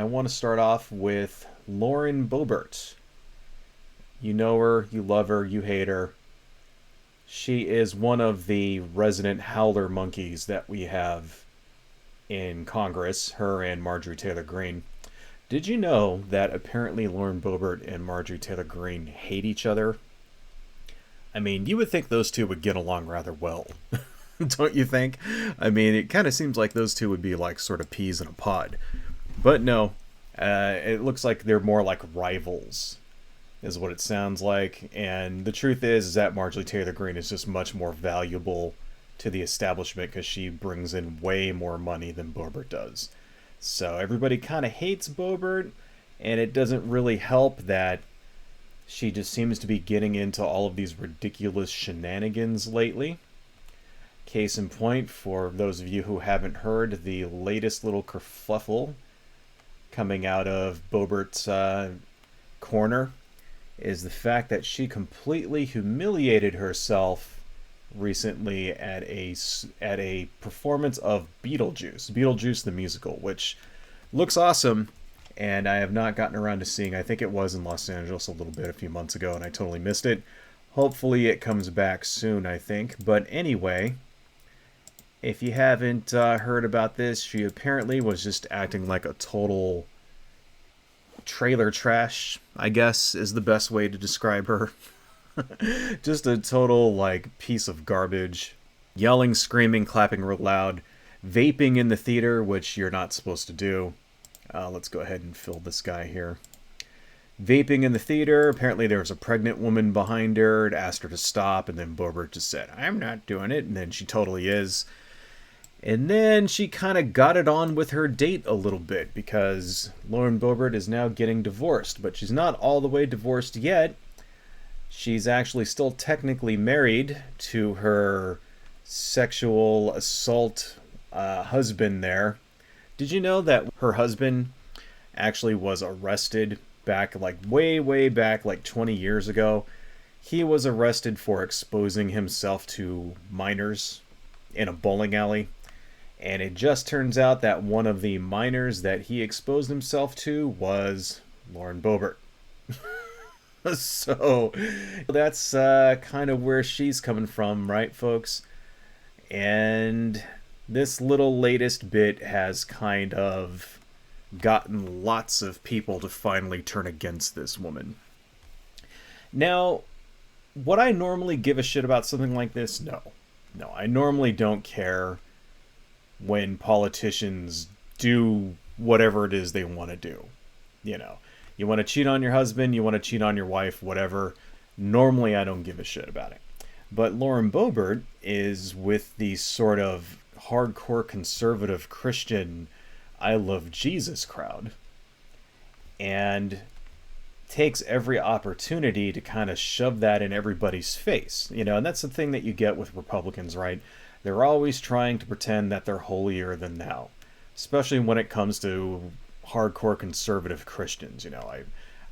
want to start off with Lauren Boebert. You know her, you love her, you hate her. She is one of the resident howler monkeys that we have in Congress, her and Marjorie Taylor Greene. Did you know that apparently Lauren Boebert and Marjorie Taylor Greene hate each other? I mean, you would think those two would get along rather well, don't you think? I mean, it kind of seems like those two would be like sort of peas in a pod. But no, it looks like they're more like rivals, is what it sounds like. And the truth is that Marjorie Taylor Greene is just much more valuable to the establishment because she brings in way more money than Boebert does. So everybody kind of hates Boebert, and it doesn't really help that she just seems to be getting into all of these ridiculous shenanigans lately. Case in point, for those of you who haven't heard, the latest little kerfuffle coming out of Boebert's corner is the fact that she completely humiliated herself recently at a performance of Beetlejuice the musical, which looks awesome, and I have not gotten around to seeing. I think it was in Los Angeles a few months ago, and I totally missed it. Hopefully it comes back soon, I think. But anyway, if you haven't heard about this, she apparently was just acting like a total trailer trash, I guess, is the best way to describe her. Just a total, like, piece of garbage. Yelling, screaming, clapping real loud. Vaping in the theater, which you're not supposed to do. Let's go ahead and fill this guy here. Vaping in the theater. Apparently there was a pregnant woman behind her. It asked her to stop, and then Boebert just said, "I'm not doing it," and then she totally is. And then she kind of got it on with her date a little bit, because Lauren Boebert is now getting divorced, but she's not all the way divorced yet. She's actually still technically married to her sexual assault husband there. Did you know that her husband actually was arrested back, like way back, like 20 years ago? He was arrested for exposing himself to minors in a bowling alley. And it just turns out that one of the minors that he exposed himself to was Lauren Boebert. So that's kind of where she's coming from, right, folks? And this little latest bit has kind of gotten lots of people to finally turn against this woman. Now, would I normally give a shit about something like this? No. No, I normally don't care when politicians do whatever it is they want to do. You know, you want to cheat on your husband, you want to cheat on your wife, whatever. Normally, I don't give a shit about it. But Lauren Boebert is with the sort of hardcore conservative Christian I love Jesus crowd, and takes every opportunity to kind of shove that in everybody's face. You know, and that's the thing that you get with Republicans, right? They're always trying to pretend that they're holier than thou, especially when it comes to hardcore conservative Christians. You know,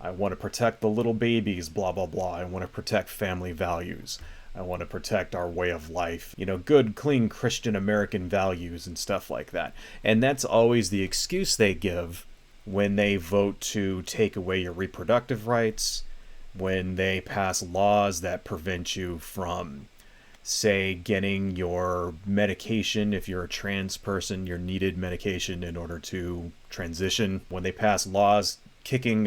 I want to protect the little babies, blah, blah, blah. I want to protect family values. I want to protect our way of life. You know, good, clean Christian American values and stuff like that. And that's always the excuse they give when they vote to take away your reproductive rights, when they pass laws that prevent you from, say, getting your medication. If you're a trans person, your needed medication in order to transition. When they pass laws kicking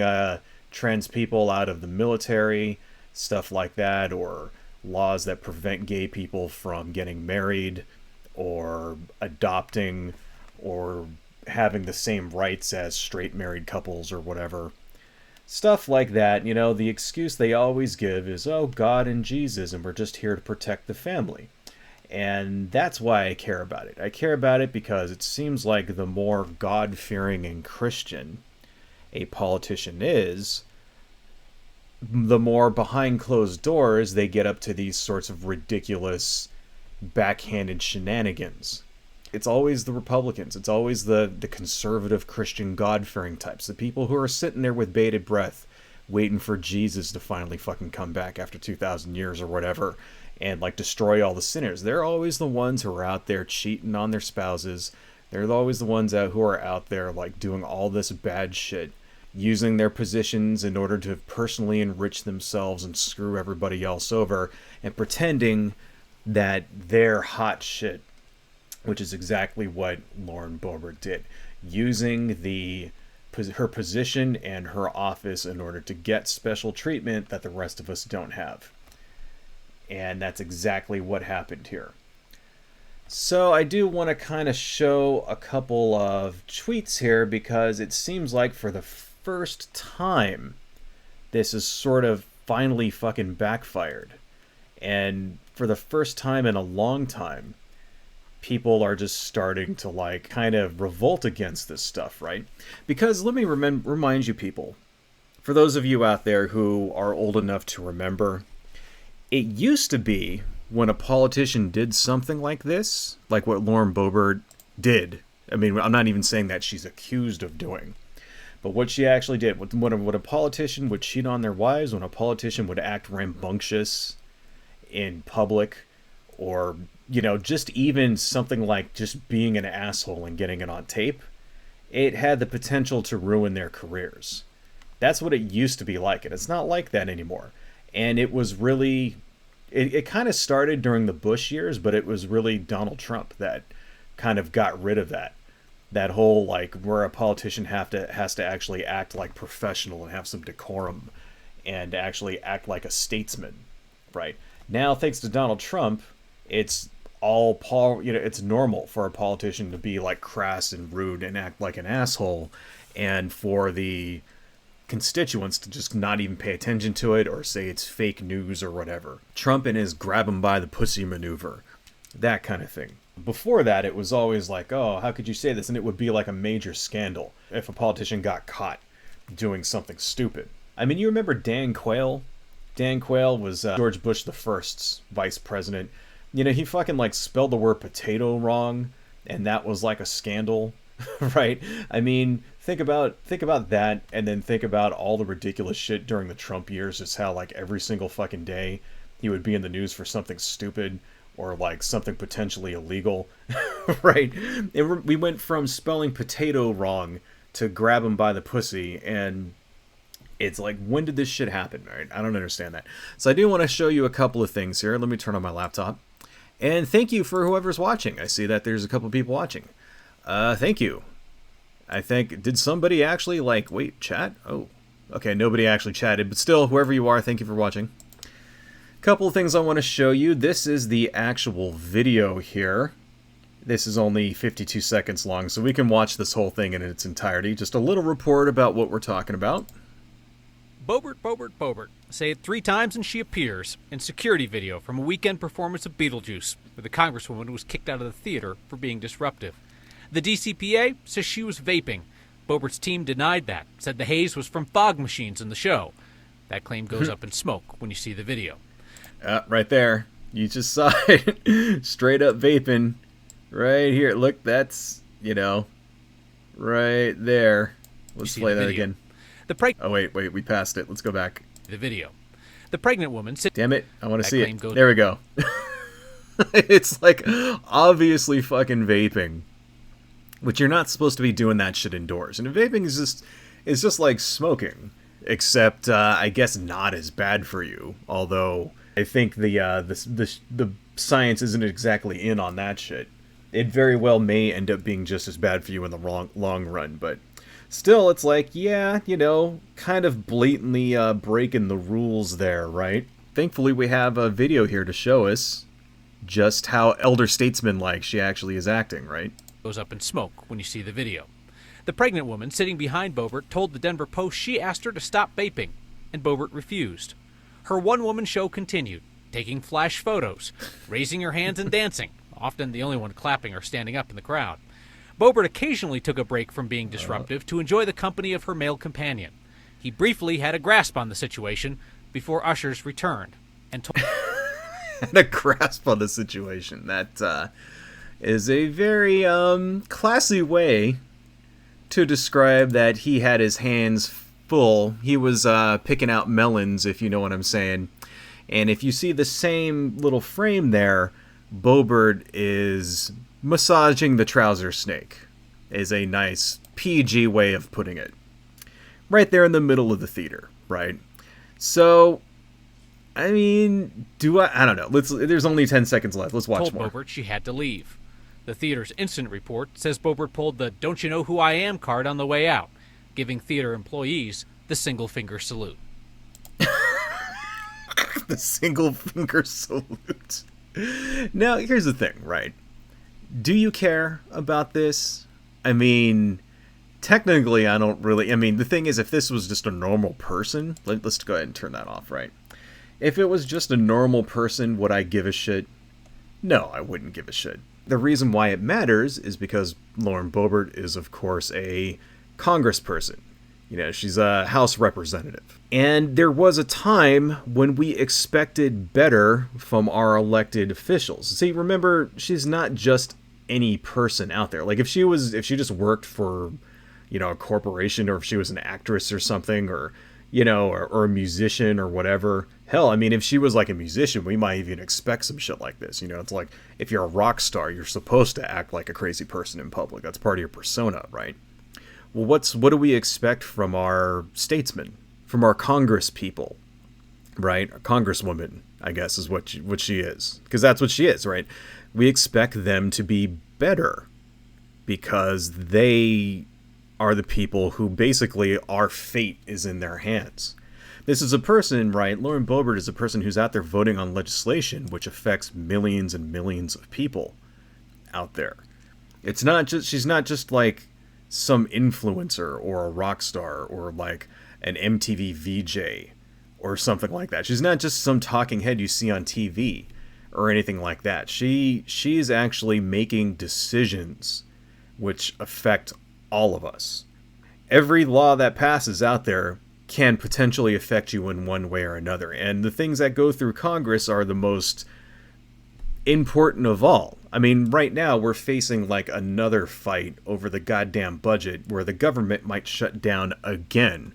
trans people out of the military, stuff like that, or laws that prevent gay people from getting married or adopting or having the same rights as straight married couples or whatever. Stuff like that. You know, the excuse they always give is, oh, God and Jesus, and we're just here to protect the family. And that's why I care about it. I care about it because it seems like the more God-fearing and Christian a politician is, the more behind closed doors they get up to these sorts of ridiculous, backhanded shenanigans. It's always the Republicans. It's always the conservative Christian God-fearing types. The people who are sitting there with bated breath waiting for Jesus to finally fucking come back after 2,000 years or whatever and, like, destroy all the sinners. They're always the ones who are out there cheating on their spouses, They're always the ones who are out there like doing all this bad shit, using their positions in order to personally enrich themselves and screw everybody else over, and pretending that they're hot shit, which is exactly what Lauren Boebert did, using her position and her office in order to get special treatment that the rest of us don't have. And that's exactly what happened here. So I do want to kind of show a couple of tweets here, because it seems like for the first time this is sort of finally fucking backfired. And for the first time in a long time, people are just starting to like kind of revolt against this stuff, right? Because let me remind you people, for those of you out there who are old enough to remember, it used to be when a politician did something like this, like what Lauren Boebert did. I mean, I'm not even saying that she's accused of doing, but what she actually did, when a politician would cheat on their wives, when a politician would act rambunctious in public, or, you know, just even something like just being an asshole and getting it on tape, it had the potential to ruin their careers. That's what it used to be like, and it's not like that anymore. And it was really... It kind of started during the Bush years, but it was really Donald Trump that kind of got rid of that. That whole, like, where a politician has to actually act like professional and have some decorum and actually act like a statesman, right? Now, thanks to Donald Trump, it's it's normal for a politician to be, like, crass and rude and act like an asshole, and for the constituents to just not even pay attention to it or say it's fake news or whatever. Trump and his grab him by the pussy maneuver, that kind of thing. Before that, it was always like, oh, how could you say this? And it would be like a major scandal if a politician got caught doing something stupid. I mean, you remember Dan Quayle? Dan Quayle was George Bush the First's vice president. You know, he fucking like spelled the word potato wrong, and that was like a scandal, right? I mean, think about that, and then think about all the ridiculous shit during the Trump years. Just how like every single fucking day he would be in the news for something stupid or like something potentially illegal, right? We went from spelling potato wrong to grab him by the pussy, and it's like, when did this shit happen, right? I don't understand that. So I do want to show you a couple of things here. Let me turn on my laptop. And thank you for whoever's watching. I see that there's a couple of people watching. Thank you. I think, did somebody actually, like, wait, chat? Oh, okay, nobody actually chatted, but still, whoever you are, thank you for watching. Couple of things I want to show you. This is the actual video here. This is only 52 seconds long, so we can watch this whole thing in its entirety. Just a little report about what we're talking about. Boebert, Boebert, Boebert. Say it 3 times and she appears in security video from a weekend performance of Beetlejuice, where the congresswoman was kicked out of the theater for being disruptive. The DCPA says she was vaping. Boebert's team denied that, said the haze was from fog machines in the show. That claim goes up in smoke when you see the video. Right there. You just saw it. Straight up vaping. Right here. Look, that's, you know, right there. Let's play that again. Oh, wait, we passed it. Let's go back. The video. The pregnant woman... Damn it, I want to see it. There we go. It's like obviously fucking vaping. Which you're not supposed to be doing that shit indoors. And vaping is just like smoking. Except, I guess not as bad for you. Although, I think the science isn't exactly in on that shit. It very well may end up being just as bad for you in the long run, but... Still, it's like, yeah, you know, kind of blatantly breaking the rules there, right? Thankfully, we have a video here to show us just how elder statesman-like she actually is acting, right? Goes up in smoke when you see the video. The pregnant woman sitting behind Boebert told the Denver Post she asked her to stop vaping, and Boebert refused. Her one-woman show continued, taking flash photos, raising her hands and dancing, often the only one clapping or standing up in the crowd. Boebert occasionally took a break from being disruptive to enjoy the company of her male companion. He briefly had a grasp on the situation before ushers returned and told... Had a grasp on the situation. That is a very classy way to describe that he had his hands full. He was picking out melons, if you know what I'm saying. And if you see the same little frame there, Boebert is massaging the trouser snake is a nice PG way of putting it. Right there in the middle of the theater, right? So, I mean, I don't know. There's only 10 seconds left. Let's watch Told more. Boebert she had to leave. The theater's incident report says Boebert pulled the "Don't you know who I am" card on the way out, giving theater employees the single finger salute. The single finger salute. Now, here's the thing, right? Do you care about this? I mean, technically, I don't really. I mean, the thing is, if this was just a normal person, let's go ahead and turn that off, right? If it was just a normal person, would I give a shit? No, I wouldn't give a shit. The reason why it matters is because Lauren Boebert is, of course, a congressperson. You know, she's a House representative. And there was a time when we expected better from our elected officials. See, remember, she's not just any person out there. Like, if she just worked for, you know, a corporation, or if she was an actress or something, or, you know, or a musician or whatever. Hell, I mean, if she was like a musician, we might even expect some shit like this. You know, it's like, if you're a rock star, you're supposed to act like a crazy person in public. That's part of your persona, right? Well, what do we expect from our statesmen, from our Congress people, right? Our Congresswoman, I guess, is what she is, because that's what she is, right? We expect them to be better because they are the people who basically our fate is in their hands. This is a person, right? Lauren Boebert is a person who's out there voting on legislation which affects millions and millions of people out there. She's not just like some influencer or a rock star or like an MTV VJ or something like that. She's not just some talking head you see on TV or anything like that. She's actually making decisions which affect all of us. Every law that passes out there can potentially affect you in one way or another. And the things that go through Congress are the most important of all. I mean, right now we're facing like another fight over the goddamn budget where the government might shut down again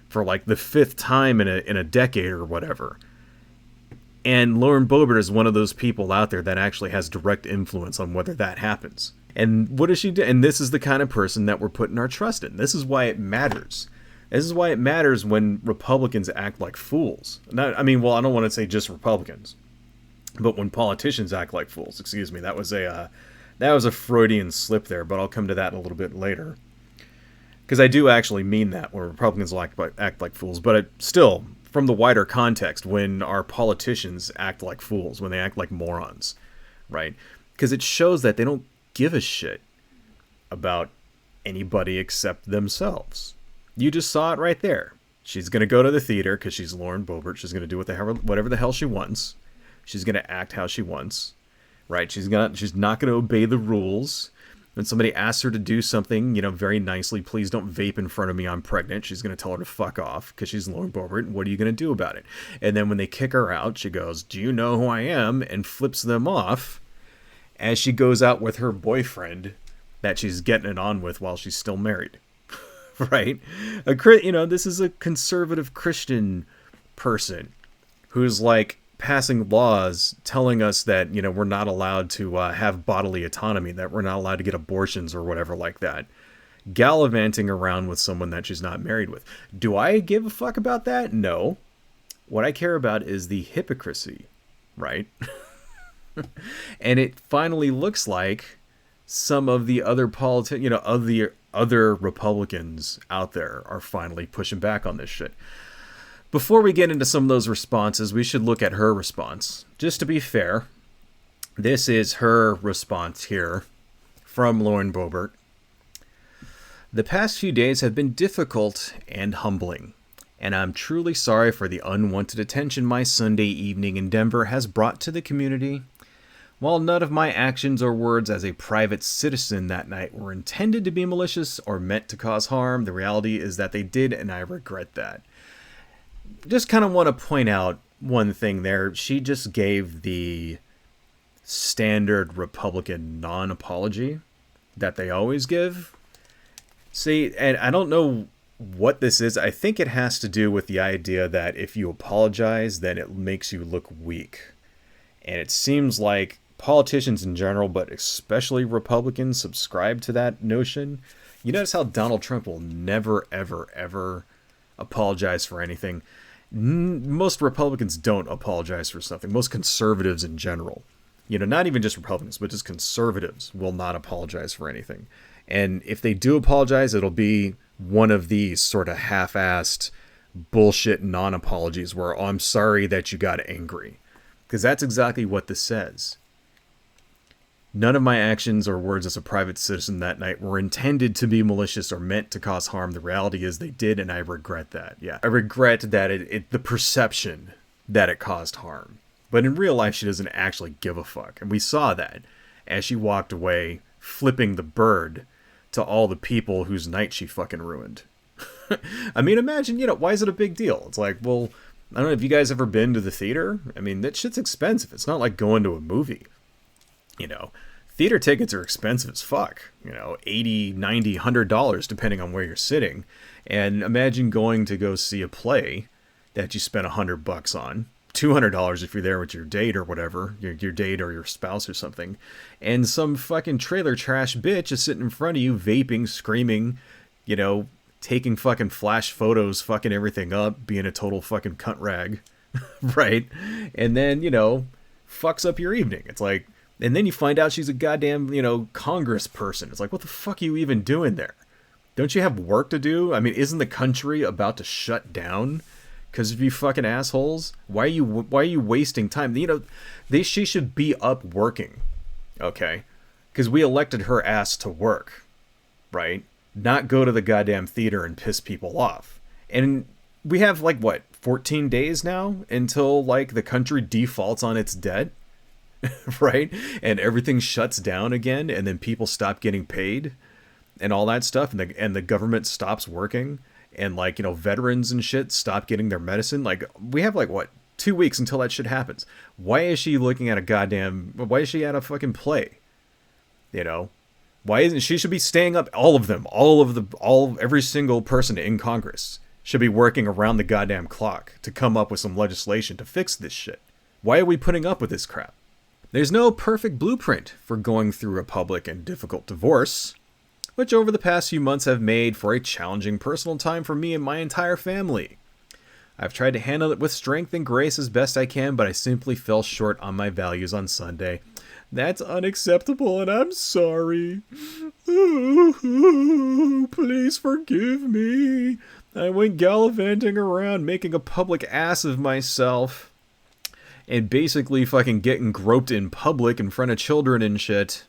for like the 5th time in a decade or whatever. And Lauren Boebert is one of those people out there that actually has direct influence on whether that happens. And what does she do? And this is the kind of person that we're putting our trust in. This is why it matters. This is why it matters when Republicans act like fools. I mean, I don't want to say just Republicans, but when politicians act like fools. Excuse me, that was a Freudian slip there, but I'll come to that in a little bit later. Because I do actually mean that when Republicans act like fools, but still, from the wider context, when our politicians act like fools, when they act like morons, right? Because it shows that they don't give a shit about anybody except themselves. You just saw it right there. She's going to go to the theater because she's Lauren Boebert. She's going to do whatever the hell she wants. She's going to act how she wants, right? She's not going to obey the rules. When somebody asks her to do something, you know, very nicely, please don't vape in front of me, I'm pregnant, she's going to tell her to fuck off because she's Lauren Boebert. What are you going to do about it? And then when they kick her out, she goes, "Do you know who I am?" and flips them off as she goes out with her boyfriend that she's getting it on with while she's still married. Right? This is a conservative Christian person who's like passing laws telling us that, you know, we're not allowed to have bodily autonomy, that we're not allowed to get abortions or whatever like that. Gallivanting around with someone that she's not married with. Do I give a fuck about that? No. What I care about is the hypocrisy, right? And it finally looks like some of the other other Republicans out there are finally pushing back on this shit. Before we get into some of those responses, we should look at her response. Just to be fair, this is her response here from Lauren Boebert. "The past few days have been difficult and humbling, and I'm truly sorry for the unwanted attention my Sunday evening in Denver has brought to the community. While none of my actions or words as a private citizen that night were intended to be malicious or meant to cause harm, the reality is that they did, and I regret that." Just kind of want to point out one thing there. She just gave the standard Republican non-apology that they always give. See, and I don't know what this is. I think it has to do with the idea that if you apologize, then it makes you look weak. And it seems like politicians in general, but especially Republicans, subscribe to that notion. You notice how Donald Trump will never, ever, ever apologize for anything. Most Republicans don't apologize for something. Most conservatives in general, not even just Republicans, but just conservatives will not apologize for anything. And if they do apologize, it'll be one of these sort of half-assed bullshit non-apologies where, oh, I'm sorry that you got angry. Because that's exactly what this says. None of my actions or words as a private citizen that night were intended to be malicious or meant to cause harm. The reality is they did, and I regret that. Yeah, I regret that the perception that it caused harm. But in real life, she doesn't actually give a fuck. And we saw that as she walked away, flipping the bird to all the people whose night she fucking ruined. I mean, imagine, why is it a big deal? It's like, well, I don't know, have you guys ever been to the theater? I mean, that shit's expensive. It's not like going to a movie. Theater tickets are expensive as fuck. $80, $90, $100 depending on where you're sitting. And imagine going to go see a play that you spent $100 on. $200 if you're there with your date or whatever, your date or your spouse or something, and some fucking trailer trash bitch is sitting in front of you vaping, screaming, taking fucking flash photos, fucking everything up, being a total fucking cunt rag, right? And then, fucks up your evening. It's like, and then you find out she's a goddamn, Congress person. It's like, what the fuck are you even doing there? Don't you have work to do? I mean, isn't the country about to shut down? Because of you fucking assholes? Why are you wasting time? She should be up working, okay? Because we elected her ass to work, right? Not go to the goddamn theater and piss people off. And we have, 14 days now until, the country defaults on its debt, right? And everything shuts down again, and then people stop getting paid and all that stuff, and the government stops working. And veterans and shit stop getting their medicine. We have 2 weeks until that shit happens. Why is she looking at why is she at a fucking play? Why isn't she should be staying up? Every single person in Congress should be working around the goddamn clock to come up with some legislation to fix this shit. Why are we putting up with this crap? There's no perfect blueprint for going through a public and difficult divorce, which over the past few months have made for a challenging personal time for me and my entire family. I've tried to handle it with strength and grace as best I can, but I simply fell short on my values on Sunday. That's unacceptable, and I'm sorry. Please forgive me. I went gallivanting around making a public ass of myself and basically fucking getting groped in public in front of children and shit.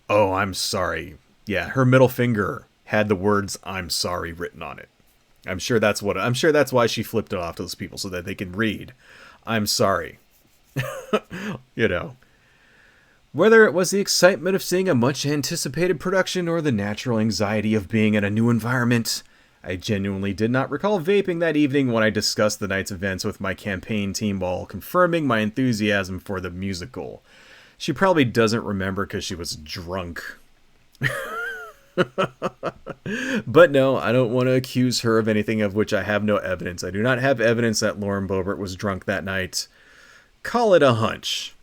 Oh, I'm sorry. Yeah, her middle finger had the words "I'm sorry" written on it. I'm sure that's why she flipped it off to those people so that they can read "I'm sorry." Whether it was the excitement of seeing a much anticipated production or the natural anxiety of being in a new environment, I genuinely did not recall vaping that evening when I discussed the night's events with my campaign team while confirming my enthusiasm for the musical. She probably doesn't remember because she was drunk. But no, I don't want to accuse her of anything of which I have no evidence. I do not have evidence that Lauren Boebert was drunk that night. Call it a hunch.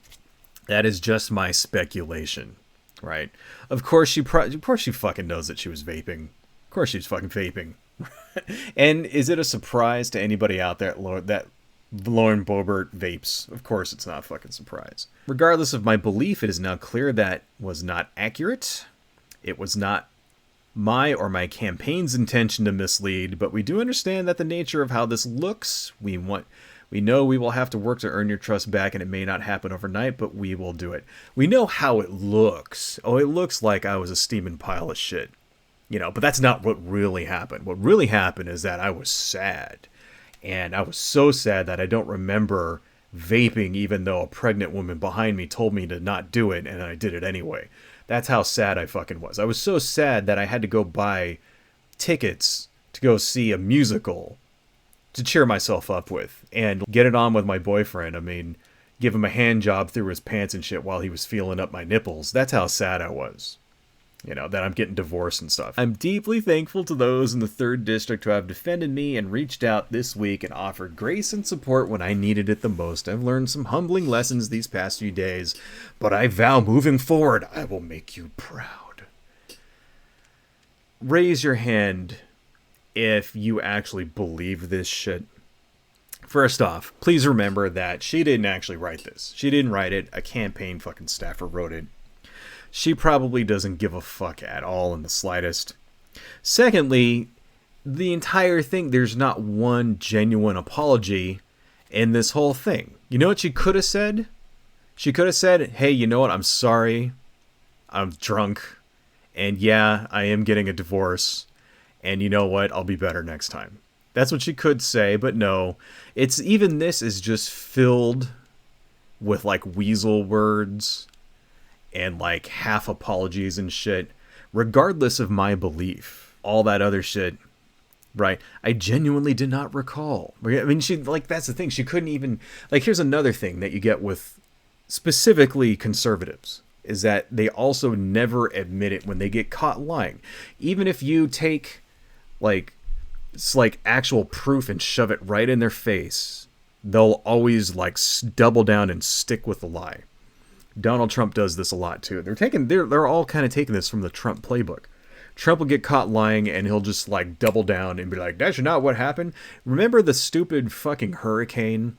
That is just my speculation, right? Of course she fucking knows that she was vaping. Of course she was fucking vaping. And is it a surprise to anybody out there that Lauren Boebert vapes? Of course it's not a fucking surprise. Regardless of my belief, it is now clear that was not accurate. It was not my or my campaign's intention to mislead, but we do understand that the nature of how this looks, we know we will have to work to earn your trust back, and it may not happen overnight, but we will do it. We know how it looks. Oh, it looks like I was a steaming pile of shit. But that's not what really happened. What really happened is that I was sad. And I was so sad that I don't remember vaping, even though a pregnant woman behind me told me to not do it, and I did it anyway. That's how sad I fucking was. I was so sad that I had to go buy tickets to go see a musical to cheer myself up with and get it on with my boyfriend. I mean, give him a hand job through his pants and shit while he was feeling up my nipples. That's how sad I was. You know, that I'm getting divorced and stuff. I'm deeply thankful to those in the 3rd District who have defended me and reached out this week and offered grace and support when I needed it the most. I've learned some humbling lessons these past few days, but I vow moving forward, I will make you proud. Raise your hand if you actually believe this shit. First off, please remember that she didn't actually write this. She didn't write it. A campaign fucking staffer wrote it. She probably doesn't give a fuck at all in the slightest. Secondly, the entire thing, there's not one genuine apology in this whole thing. You know what she could have said? She could have said, hey, you know what? I'm sorry. I'm drunk. And yeah, I am getting a divorce. And you know what? I'll be better next time. That's what she could say, but no. It's even this is just filled with like weasel words and like half apologies and shit, regardless of my belief. All that other shit, right? I genuinely did not recall. I mean, she, like, that's the thing. She couldn't even, like, here's another thing that you get with specifically conservatives, is that they also never admit it when they get caught lying. Even if you take, like, it's like actual proof and shove it right in their face, they'll always, like, double down and stick with the lie. Donald Trump does this a lot too. They're all kind of taking this from the Trump playbook. Trump will get caught lying and he'll just like double down and be like, that's not what happened. Remember the stupid fucking hurricane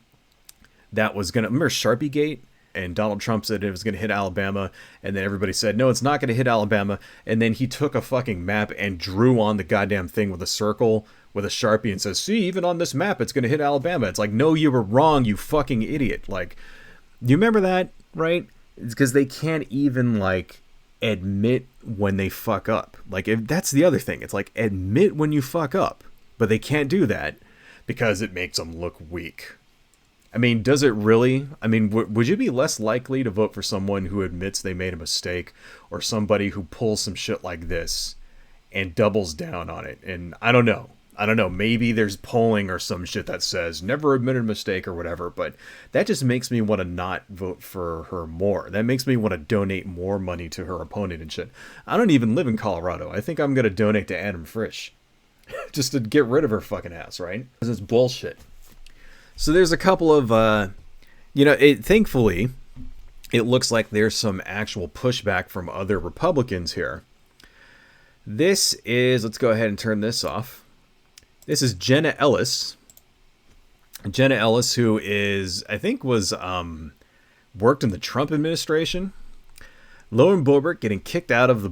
that was remember Sharpie Gate? And Donald Trump said it was going to hit Alabama, and then everybody said, no, it's not going to hit Alabama. And then he took a fucking map and drew on the goddamn thing with a circle with a Sharpie and says, see, even on this map, it's going to hit Alabama. It's like, no, you were wrong, you fucking idiot. Like, you remember that, right? It's because they can't even, like, admit when they fuck up. Like, that's the other thing. It's like, admit when you fuck up. But they can't do that because it makes them look weak. I mean, does it really? I mean, would you be less likely to vote for someone who admits they made a mistake, or somebody who pulls some shit like this and doubles down on it? And I don't know. Maybe there's polling or some shit that says never admit a mistake or whatever, but that just makes me want to not vote for her more. That makes me want to donate more money to her opponent and shit. I don't even live in Colorado. I think I'm going to donate to Adam Frisch just to get rid of her fucking ass, right? Because it's bullshit. So there's a couple of, thankfully, it looks like there's some actual pushback from other Republicans here. This is, let's go ahead and turn this off. This is Jenna Ellis. Jenna Ellis, who is, I think was, worked in the Trump administration. Lauren Boebert getting kicked out of the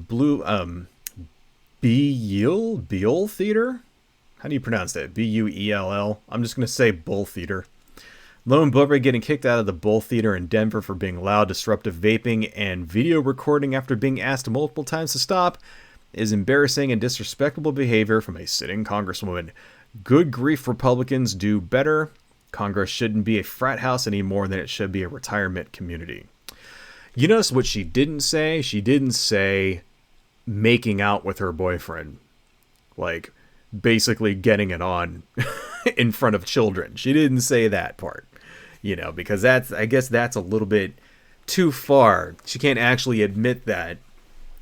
Beale Theater? How do you pronounce that? Buell? I'm just going to say Bull Theater. Lauren Boebert getting kicked out of the Bull Theater in Denver for being loud, disruptive vaping and video recording after being asked multiple times to stop is embarrassing and disrespectful behavior from a sitting congresswoman. Good grief, Republicans, do better. Congress shouldn't be a frat house any more than it should be a retirement community. You notice what she didn't say? She didn't say making out with her boyfriend. Like, basically getting it on in front of children. She didn't say that part, because I guess that's a little bit too far. She can't actually admit that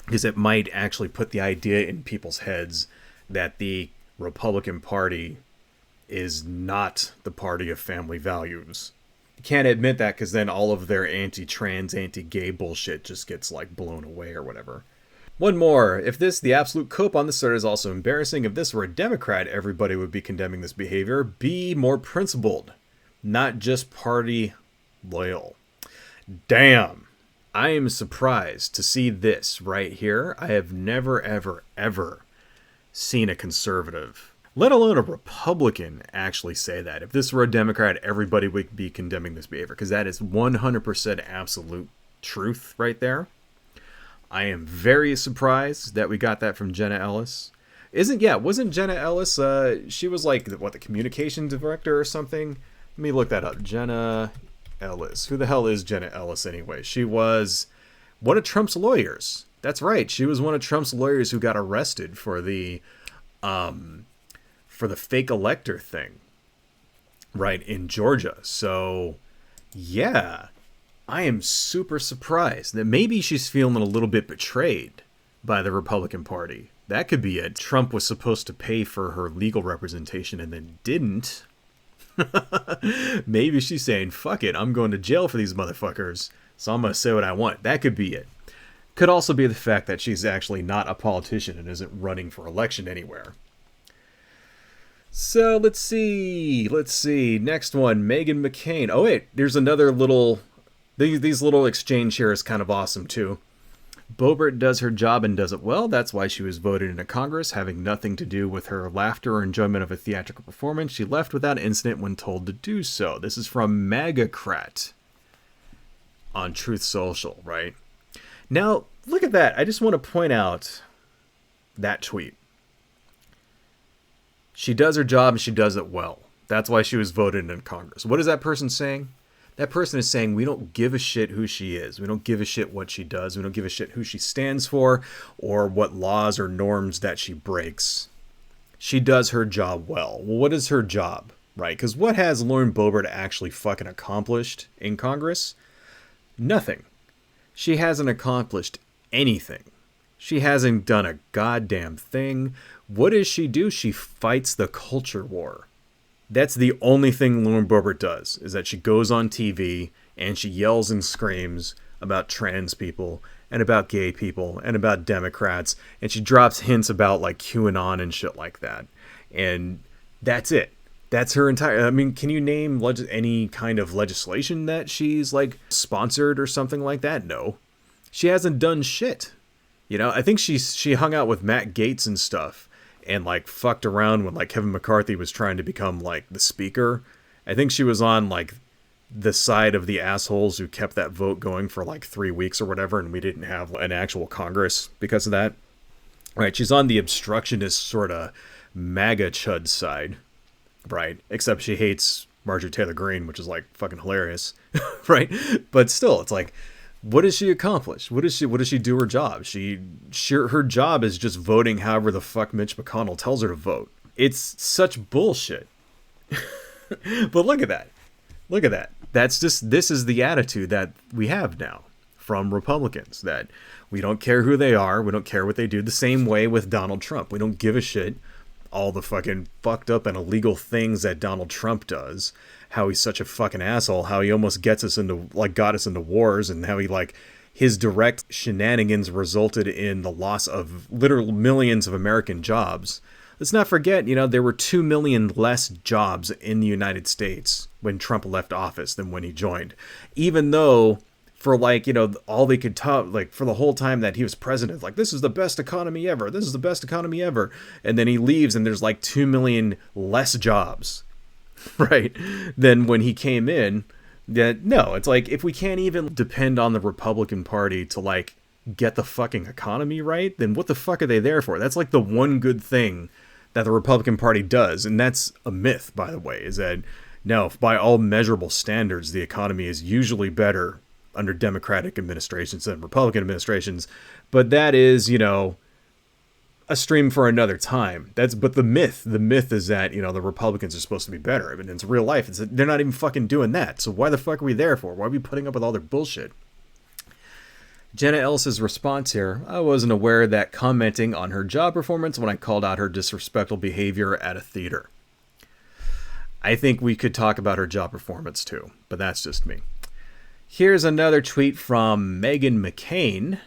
because it might actually put the idea in people's heads that the Republican Party is not the party of family values. You can't admit that because then all of their anti-trans, anti-gay bullshit just gets like blown away or whatever. One more. If the absolute cope on the start is also embarrassing, if this were a Democrat, everybody would be condemning this behavior. Be more principled, not just party loyal. Damn. I am surprised to see this right here. I have never, ever, ever seen a conservative, let alone a Republican, actually say that. If this were a Democrat, everybody would be condemning this behavior, because that is 100% absolute truth right there. I am very surprised that we got that from Jenna Ellis. Wasn't Jenna Ellis, she was like, the communication director or something? Let me look that up. Jenna Ellis. Who the hell is Jenna Ellis anyway? She was one of Trump's lawyers. That's right. She was one of Trump's lawyers who got arrested for the fake elector thing, right, in Georgia. So, yeah. I am super surprised that maybe she's feeling a little bit betrayed by the Republican Party. That could be it. Trump was supposed to pay for her legal representation and then didn't. Maybe she's saying, fuck it, I'm going to jail for these motherfuckers, so I'm going to say what I want. That could be it. Could also be the fact that she's actually not a politician and isn't running for election anywhere. So let's see. Next one, Meghan McCain. Oh wait, there's another little... These little exchange here is kind of awesome too. Boebert does her job and does it well. That's why she was voted into Congress, having nothing to do with her laughter or enjoyment of a theatrical performance. She left without incident when told to do so. This is from MAGAcrat on Truth Social, right? Now, look at that. I just want to point out that tweet. She does her job and she does it well. That's why she was voted into Congress. What is that person saying? That person is saying we don't give a shit who she is. We don't give a shit what she does. We don't give a shit who she stands for or what laws or norms that she breaks. She does her job well. Well, what is her job, right? Because what has Lauren Boebert actually fucking accomplished in Congress? Nothing. She hasn't accomplished anything. She hasn't done a goddamn thing. What does she do? She fights the culture war. That's the only thing Lauren Boebert does, is that she goes on TV and she yells and screams about trans people and about gay people and about Democrats, and she drops hints about like QAnon and shit like that. And that's it. That's her entire... I mean, can you name any kind of legislation that she's like sponsored or something like that? No. She hasn't done shit. You know, I think she hung out with Matt Gaetz and stuff. And like fucked around when like Kevin McCarthy was trying to become like the speaker. I think she was on like the side of the assholes who kept that vote going for like 3 weeks or whatever, and we didn't have an actual Congress because of that. Right? She's on the obstructionist sort of MAGA chud side, right? Except she hates Marjorie Taylor Greene, which is like fucking hilarious, right? But still, it's like, what does she accomplish? What does she do her job? Her job is just voting however the fuck Mitch McConnell tells her to vote. It's such bullshit. But look at that. Look at that. This is the attitude that we have now from Republicans, that we don't care who they are. We don't care what they do. The same way with Donald Trump. We don't give a shit all the fucking fucked up and illegal things that Donald Trump does. How he's such a fucking asshole, how he almost got us into wars, and how he like his direct shenanigans resulted in the loss of literal millions of American jobs. Let's not forget, there were 2 million less jobs in the United States when Trump left office than when he joined. Even though for all they could talk, like for the whole time that he was president, like this is the best economy ever. This is the best economy ever. And then he leaves and there's like 2 million less jobs. Right, than when he came in. No, it's like, if we can't even depend on the Republican Party to like get the fucking economy right, then what the fuck are they there for? That's like the one good thing that the Republican Party does, and that's a myth, by the way, is that no, by all measurable standards, the economy is usually better under Democratic administrations than Republican administrations, but that is, a stream for another time. But the myth is that, the Republicans are supposed to be better. I mean, it's real life. They're not even fucking doing that. So why the fuck are we there for? Why are we putting up with all their bullshit? Jenna Ellis's response here: I wasn't aware that commenting on her job performance when I called out her disrespectful behavior at a theater. I think we could talk about her job performance too, but that's just me. Here's another tweet from Meghan McCain.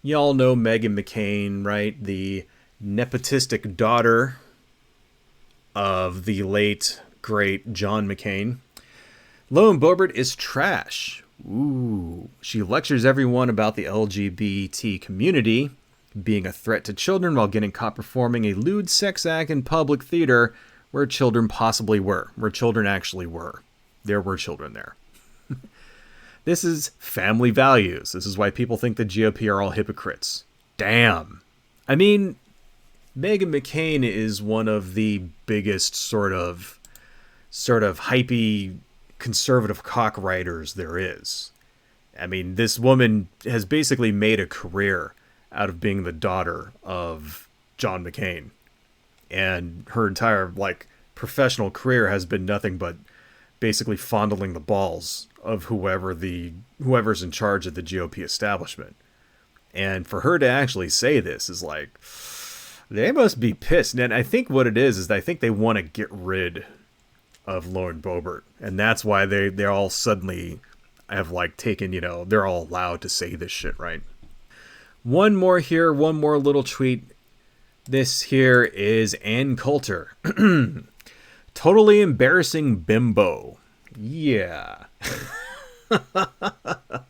Y'all know Meghan McCain, right? The nepotistic daughter of the late, great John McCain. Lauren Boebert is trash. Ooh. She lectures everyone about the LGBT community being a threat to children while getting caught performing a lewd sex act in public theater where children possibly were. Where children actually were. There were children there. This is family values. This is why people think the GOP are all hypocrites. Damn. I mean, Meghan McCain is one of the biggest sort of hypey conservative cock writers there is. I mean, this woman has basically made a career out of being the daughter of John McCain. And her entire professional career has been nothing but basically fondling the balls of whoever's in charge of the GOP establishment. And for her to actually say this is like, they must be pissed. And I think what it is I think they want to get rid of Lauren Boebert. And that's why they're all suddenly have like taken, they're all allowed to say this shit, right? One more here, one more little tweet. This here is Ann Coulter. Totally embarrassing bimbo. Yeah.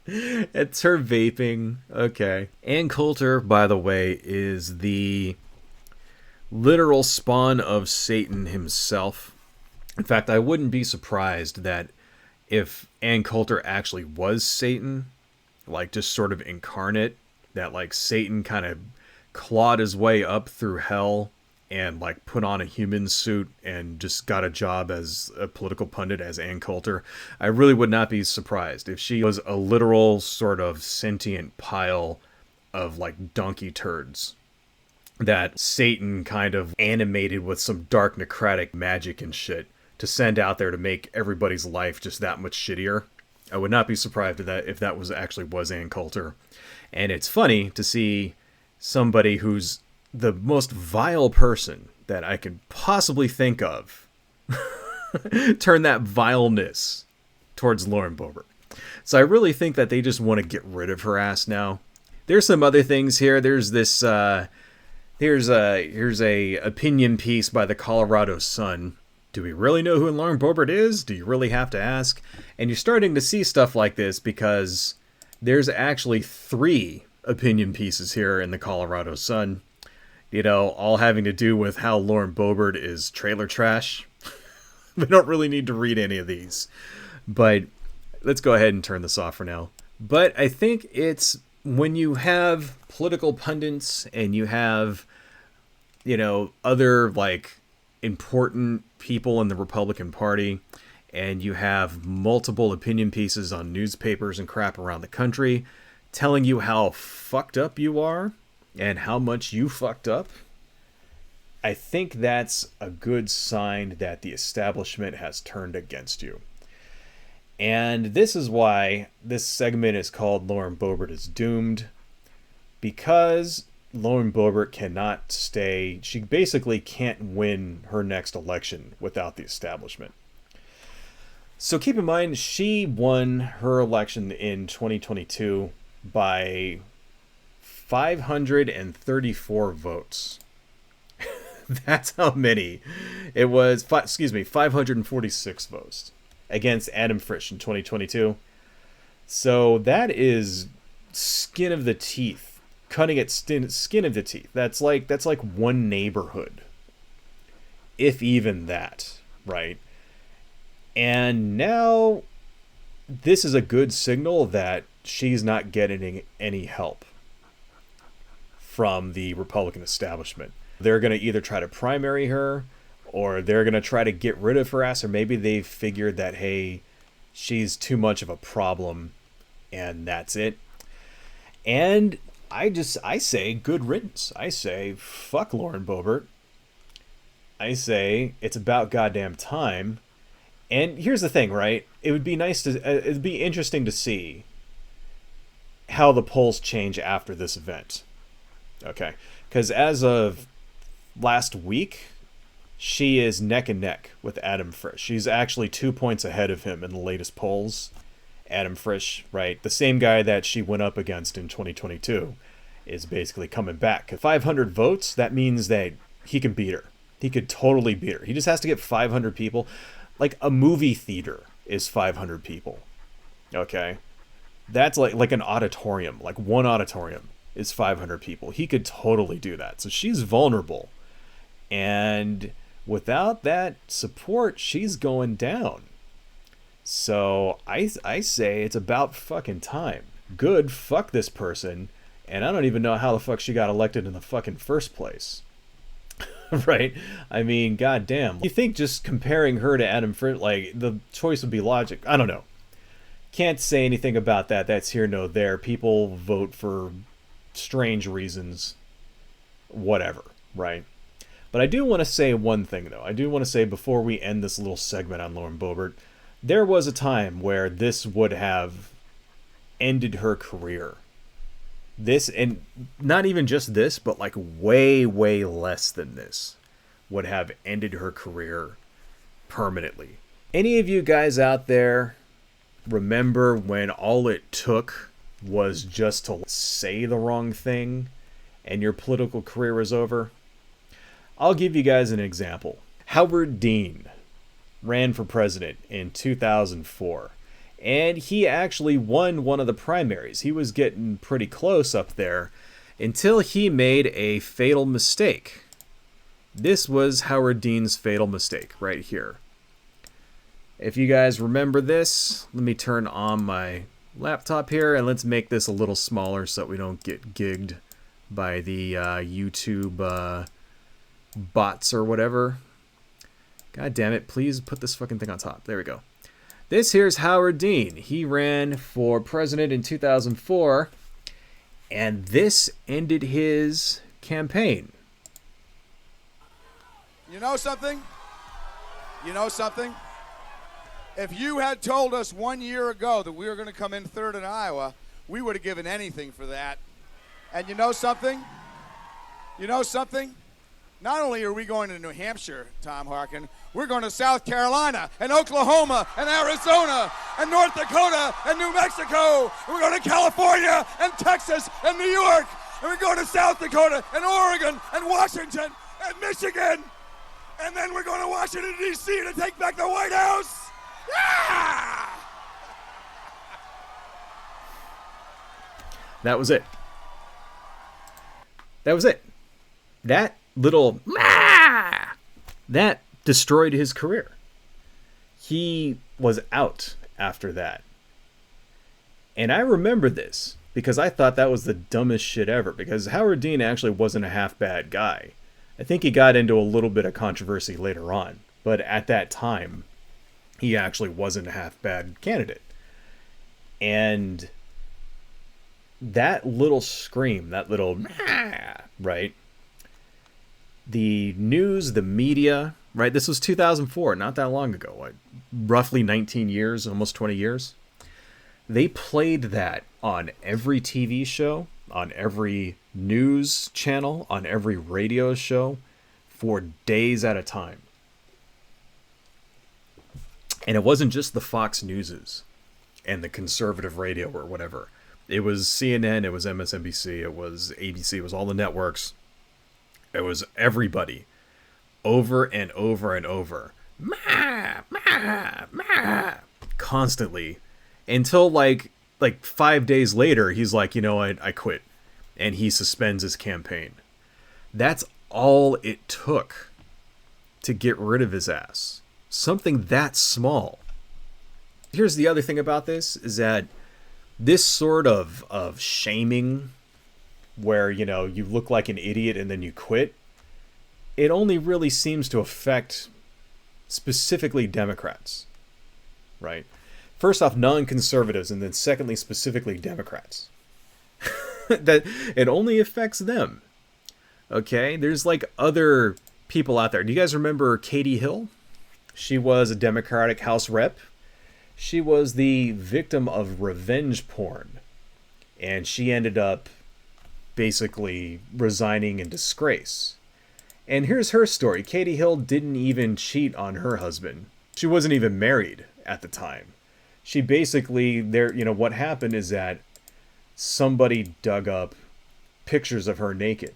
It's her vaping. Okay. Ann Coulter, by the way, is the literal spawn of Satan himself. In fact, I wouldn't be surprised that if Ann Coulter actually was Satan, like just sort of incarnate, that like Satan kind of clawed his way up through hell and like put on a human suit and just got a job as a political pundit as Ann Coulter. I really would not be surprised if she was a literal sort of sentient pile of like donkey turds that Satan kind of animated with some dark necrotic magic and shit to send out there to make everybody's life just that much shittier. I would not be surprised if that was Ann Coulter. And it's funny to see somebody who's the most vile person that I can possibly think of turn that vileness towards Lauren Boebert. So I really think that they just want to get rid of her ass now. There's some other things here. There's this here's a opinion piece by the Colorado Sun. Do we really know who Lauren Boebert is? Do you really have to ask? And you're starting to see stuff like this because there's actually 3 opinion pieces here in the Colorado Sun. All having to do with how Lauren Boebert is trailer trash. We don't really need to read any of these. But let's go ahead and turn this off for now. But I think it's when you have political pundits and you have, other like important people in the Republican Party, and you have multiple opinion pieces on newspapers and crap around the country telling you how fucked up you are and how much you fucked up, I think that's a good sign that the establishment has turned against you. And this is why this segment is called Lauren Boebert is Doomed, because Lauren Boebert cannot stay. She basically can't win her next election without the establishment. So keep in mind, she won her election in 2022 by 534 votes. That's how many. It was, 546 votes against Adam Frisch in 2022. So that is skin of the teeth. Cutting at skin of the teeth. That's like one neighborhood, if even that, right? And now this is a good signal that she's not getting any help from the Republican establishment. They're going to either try to primary her, or they're going to try to get rid of her ass, or maybe they've figured that, hey, she's too much of a problem, and that's it. And I say good riddance. I say fuck Lauren Boebert. I say it's about goddamn time. And here's the thing, right? It'd be interesting to see how the polls change after this event. Okay, because as of last week, she is neck and neck with Adam Frisch. She's actually 2 points ahead of him in the latest polls. Adam Frisch, right? The same guy that she went up against in 2022 is basically coming back. 500 votes, that means that he can beat her. He could totally beat her. He just has to get 500 people. Like a movie theater is 500 people. Okay? That's like an auditorium. Like one auditorium is 500 people. He could totally do that. So she's vulnerable. And without that support, she's going down. So I say it's about fucking time. Good, fuck this person. And I don't even know how the fuck she got elected in the fucking first place. Right? I mean, goddamn. You think just comparing her to Adam Frisch, like, the choice would be logic? I don't know. Can't say anything about that. That's here, no there. People vote for strange reasons. Whatever, right? But I do want to say one thing, though. I do want to say, before we end this little segment on Lauren Boebert, there was a time where this would have ended her career. This, and not even just this, but like way, way less than this, would have ended her career permanently. Any of you guys out there remember when all it took was just to say the wrong thing and your political career was over? I'll give you guys an example. Howard Dean ran for president in 2004, and he actually won one of the primaries. He was getting pretty close up there until he made a fatal mistake. This was Howard Dean's fatal mistake right here. If you guys remember this, let me turn on my laptop here and let's make this a little smaller so that we don't get gigged by the YouTube bots or whatever. God damn it, please put this fucking thing on top. There we go. This here's Howard Dean. He ran for president in 2004, and this ended his campaign. You know something? You know something? If you had told us 1 year ago that we were going to come in third in Iowa, we would have given anything for that. And you know something? You know something? Not only are we going to New Hampshire, Tom Harkin, we're going to South Carolina and Oklahoma and Arizona and North Dakota and New Mexico. And we're going to California and Texas and New York. And we're going to South Dakota and Oregon and Washington and Michigan. And then we're going to Washington, D.C. to take back the White House. Yeah! That was it. That was it. That little that destroyed his career. He was out after that. And I remember this because I thought that was the dumbest shit ever, because Howard Dean actually wasn't a half bad guy. I think he got into a little bit of controversy later on, but at that time he actually wasn't a half bad candidate. And that little scream, that little right? The news, the media, right? This was 2004, not that long ago, what, roughly 19 years, almost 20 years. They played that on every TV show, on every news channel, on every radio show for days at a time. And it wasn't just the Fox Newses and the conservative radio or whatever. It was CNN, it was MSNBC, it was ABC, it was all the networks. It was everybody, over and over and over, constantly, until like 5 days later, he's like, you know what, I quit, and he suspends his campaign. That's all it took to get rid of his ass. Something that small. Here's the other thing about this, is that this sort of shaming, where, you know, you look like an idiot and then you quit, it only really seems to affect specifically Democrats, right? First off, non-conservatives, and then secondly, specifically Democrats. That it only affects them. Okay, there's like other people out there. Do you guys remember Katie Hill? She was a Democratic House rep. She was the victim of revenge porn, and she ended up basically resigning in disgrace. And here's her story. Katie Hill didn't even cheat on her husband. She wasn't even married at the time. She basically, what happened is that somebody dug up pictures of her naked,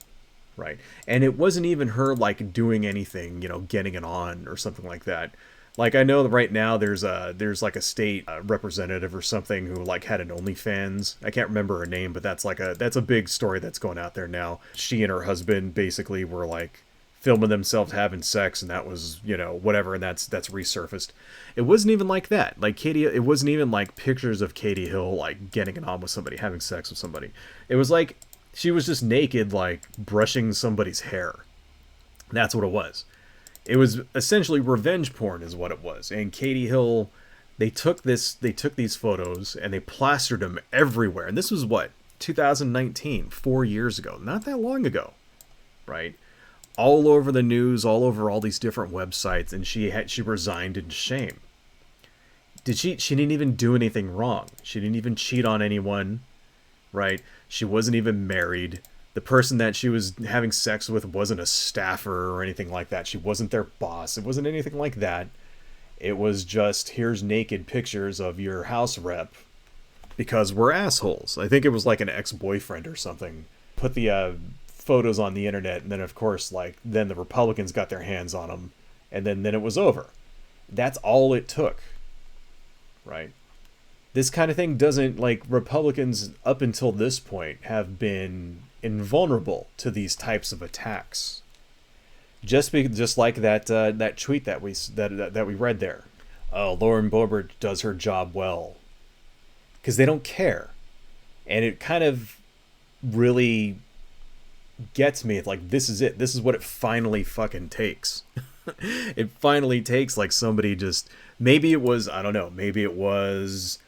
right? And it wasn't even her like doing anything, getting it on or something like that. Like, I know that right now there's like a state representative or something who like had an OnlyFans. I can't remember her name, but that's a big story that's going out there now. She and her husband basically were like filming themselves having sex, and that was, whatever, and that's resurfaced. It wasn't even like that. Like it wasn't even like pictures of Katie Hill like getting it on with somebody, having sex with somebody. It was like she was just naked, like brushing somebody's hair. That's what it was. It was essentially revenge porn is what it was. And Katie Hill, they took these photos and they plastered them everywhere. And this was what, 2019, 4 years ago, not that long ago, right? All over the news, all over all these different websites, and she resigned in shame. She didn't even do anything wrong. She didn't even cheat on anyone. right? She wasn't even married. The person that she was having sex with wasn't a staffer or anything like that. She wasn't their boss. It wasn't anything like that. It was just, here's naked pictures of your house rep because we're assholes. I think it was like an ex-boyfriend or something. Put the photos on the internet, and then of course, like, then the Republicans got their hands on them, and then it was over. That's all it took, right? This kind of thing doesn't, like, Republicans up until this point have been invulnerable to these types of attacks. Just like that tweet that we read there. Oh, Lauren Boebert does her job well, because they don't care, and it kind of really gets me. It's like, this is it. This is what it finally fucking takes. It finally takes, like, somebody just, maybe it was, I don't know, maybe it was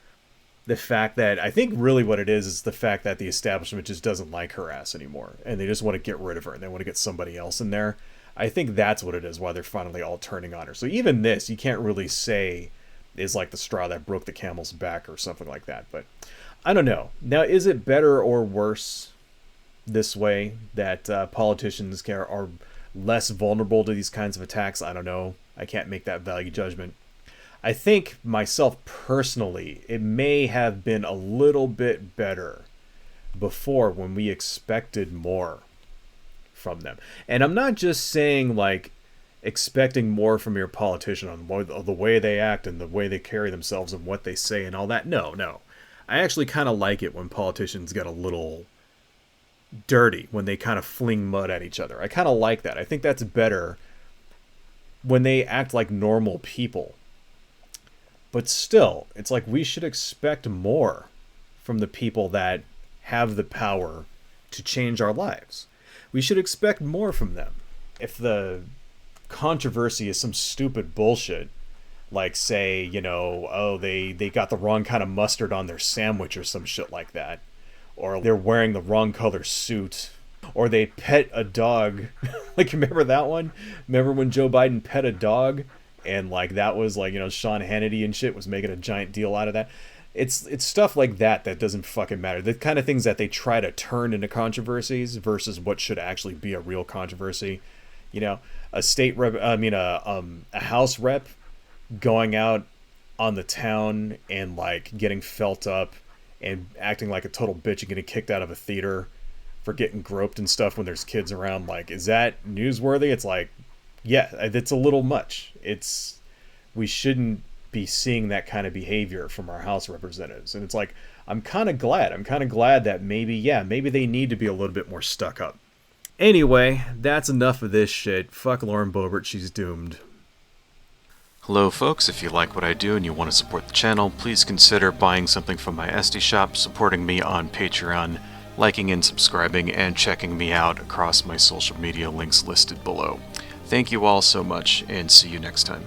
the fact that, I think really what it is the fact that the establishment just doesn't like her ass anymore, and they just want to get rid of her, and they want to get somebody else in there. I think that's what it is, why they're finally all turning on her. So even this, you can't really say is like the straw that broke the camel's back or something like that. But I don't know. Now, is it better or worse this way, that politicians are less vulnerable to these kinds of attacks? I don't know. I can't make that value judgment. I think, myself personally, it may have been a little bit better before, when we expected more from them. And I'm not just saying, like, expecting more from your politician on the way they act and the way they carry themselves and what they say and all that. No. I actually kind of like it when politicians get a little dirty, when they kind of fling mud at each other. I kind of like that. I think that's better when they act like normal people. But still, it's like we should expect more from the people that have the power to change our lives. We should expect more from them. If the controversy is some stupid bullshit, like, say, you know, oh, they got the wrong kind of mustard on their sandwich or some shit like that, or they're wearing the wrong color suit, or they pet a dog. Like, remember that one? Remember when Joe Biden pet a dog? And, like, that was, like, you know, Sean Hannity and shit was making a giant deal out of that. It's stuff like that doesn't fucking matter. The kind of things that they try to turn into controversies versus what should actually be a real controversy. You know, a house rep going out on the town and, like, getting felt up and acting like a total bitch and getting kicked out of a theater for getting groped and stuff when there's kids around. Like, is that newsworthy? It's like, yeah, it's a little much. We shouldn't be seeing that kind of behavior from our House representatives. And it's like, I'm kind of glad that maybe they need to be a little bit more stuck up. Anyway, that's enough of this shit. Fuck Lauren Boebert, she's doomed. Hello folks, if you like what I do and you want to support the channel, please consider buying something from my Etsy shop, supporting me on Patreon, liking and subscribing, and checking me out across my social media links listed below. Thank you all so much, and see you next time.